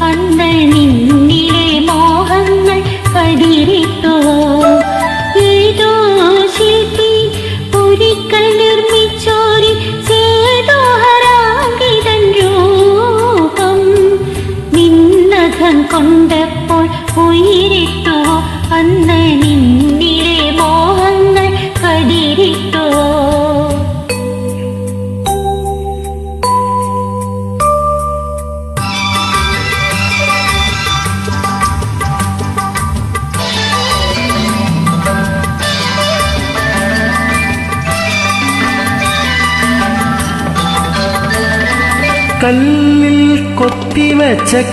അന്ന് നിന്നിലെ മോഹങ്ങൾ കടിരിട്ടുവോ? ഏതോ ശില്പി ഒരിക്കൽ നിർമ്മിച്ചോരി ചേതോഹരാങ്കിതൻ രൂപം നിന്നകം കൊണ്ടപ്പോൾ ഉയിരിട്ടുവോ? അന്ന് നിന്നിലെ മോഹങ്ങൾ കടിരിട്ടുവോ? കല്ലിൽ കൊത്തിവച്ച